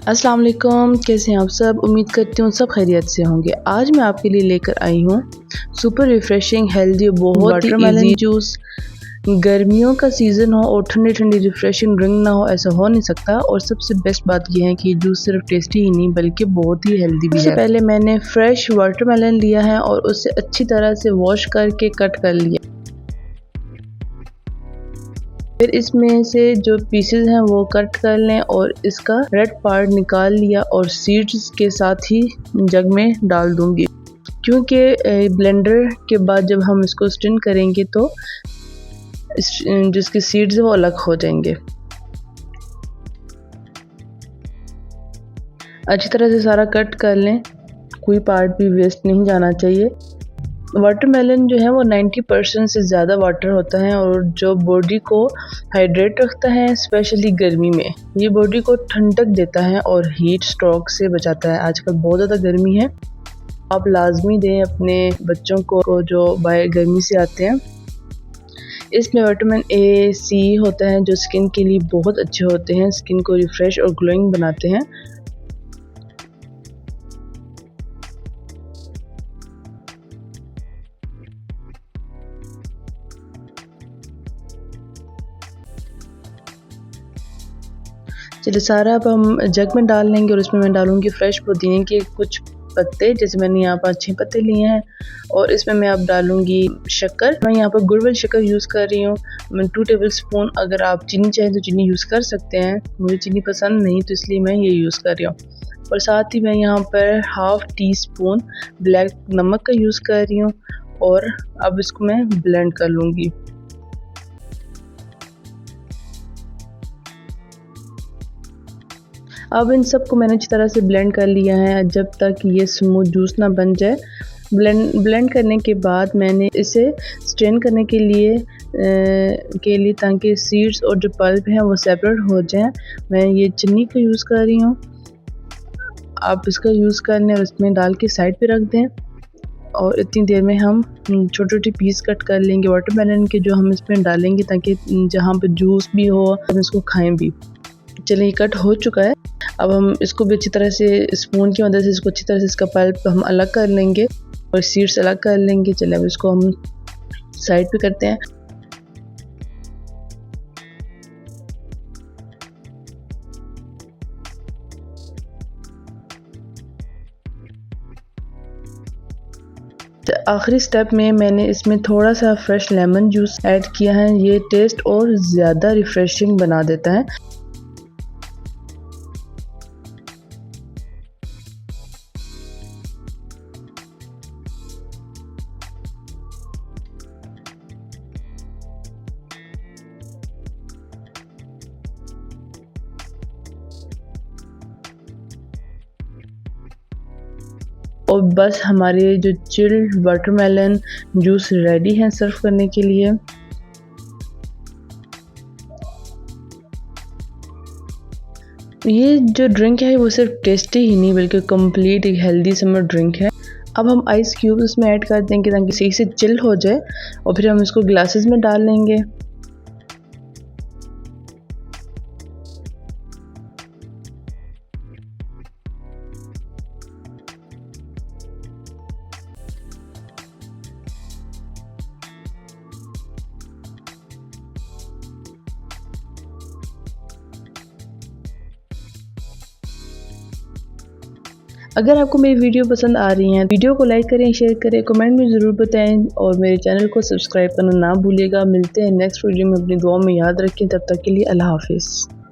अस्सलाम वालेकुम, कैसे हैं आप सब। उम्मीद करती हूँ सब खैरियत से होंगे। आज मैं आपके लिए लेकर आई हूँ सुपर रिफ्रेशिंग हेल्दी बहुत ही इजी जूस। गर्मियों का सीज़न हो और ठंडी ठंडी रिफ्रेशिंग ड्रिंक ना हो, ऐसा हो नहीं सकता। और सबसे बेस्ट बात यह है कि ये जूस सिर्फ टेस्टी ही नहीं बल्कि बहुत ही हेल्दी भी है। सबसे पहले मैंने फ्रेश वाटरमेलन लिया है और उसे अच्छी तरह से वॉश करके कट कर लिया। फिर इसमें से जो पीसेस हैं वो कट कर लें और इसका रेड पार्ट निकाल लिया और सीड्स के साथ ही जग में डाल दूंगी, क्योंकि ब्लेंडर के बाद जब हम इसको स्टिन करेंगे तो जिसकी सीड्स है वो अलग हो जाएंगे। अच्छी तरह से सारा कट कर लें, कोई पार्ट भी वेस्ट नहीं जाना चाहिए। वाटरमेलन जो है वो 90% से ज़्यादा वाटर होता है और जो बॉडी को हाइड्रेट रखता है, स्पेशली गर्मी में ये बॉडी को ठंडक देता है और हीट स्ट्रोक से बचाता है। आजकल बहुत ज़्यादा गर्मी है, आप लाजमी दें अपने बच्चों को जो बाहर गर्मी से आते हैं। इसमें विटामिन ए, सी होता है जो स्किन के लिए बहुत अच्छे होते हैं, स्किन को रिफ्रेश और ग्लोइंग बनाते हैं। चलिए सारा अब हम जग में डाल लेंगे और इसमें मैं डालूंगी फ्रेश पुदीने के कुछ पत्ते, जैसे मैंने यहाँ पर 6 पत्ते लिए हैं। और इसमें मैं अब डालूंगी शक्कर। मैं यहाँ पर गुड़ वाली शक्कर यूज़ कर रही हूँ, मैं 2 टेबल स्पून। अगर आप चीनी चाहें तो चीनी यूज़ कर सकते हैं, मुझे चीनी पसंद नहीं तो इसलिए मैं ये यूज़ कर रही हूँ। और साथ ही मैं यहाँ पर हाफ़ टी स्पून ब्लैक नमक का यूज़ कर रही हूँ और अब इसको मैं ब्लेंड कर लूँगी। अब इन सब को मैंने अच्छी तरह से ब्लेंड कर लिया है जब तक ये स्मूथ जूस ना बन जाए। ब्लेंड करने के बाद मैंने इसे स्ट्रेन करने के लिए ताकि सीड्स और जो पल्प है वो सेपरेट हो जाएं, मैं ये चीनी का यूज़ कर रही हूँ। आप इसका यूज़ कर लें और इसमें डाल के साइड पे रख दें। और इतनी देर में हम छोटे छोटे पीस कट कर लेंगे वाटरमेलन के, जो हम इसमें डालेंगे ताकि जहाँ पे जूस भी हो हम इसको खाएं भी। चलिए कट हो चुका है। अब हम इसको भी अच्छी तरह से स्पून की मदद से इसको अच्छी तरह से इसका पल्प हम अलग कर लेंगे और सीड्स अलग कर लेंगे। चलिए अब इसको हम साइड पे करते हैं। आखिरी स्टेप में मैंने इसमें थोड़ा सा फ्रेश लेमन जूस ऐड किया है, ये टेस्ट और ज़्यादा रिफ्रेशिंग बना देता है। और बस हमारे जो चिल्ड वाटरमेलन जूस रेडी है सर्व करने के लिए। ये जो ड्रिंक है वो सिर्फ टेस्टी ही नहीं बल्कि कंप्लीट एक हेल्दी समर ड्रिंक है। अब हम आइस क्यूब्स इसमें ऐड कर देंगे ताकि सही से चिल हो जाए और फिर हम इसको ग्लासेस में डाल लेंगे। अगर आपको मेरी वीडियो पसंद आ रही है, वीडियो को लाइक करें, शेयर करें, कमेंट में ज़रूर बताएं और मेरे चैनल को सब्सक्राइब करना ना भूलिएगा। मिलते हैं नेक्स्ट वीडियो में, अपनी दुआ में याद रखें। तब तक के लिए अल्लाह हाफिज़।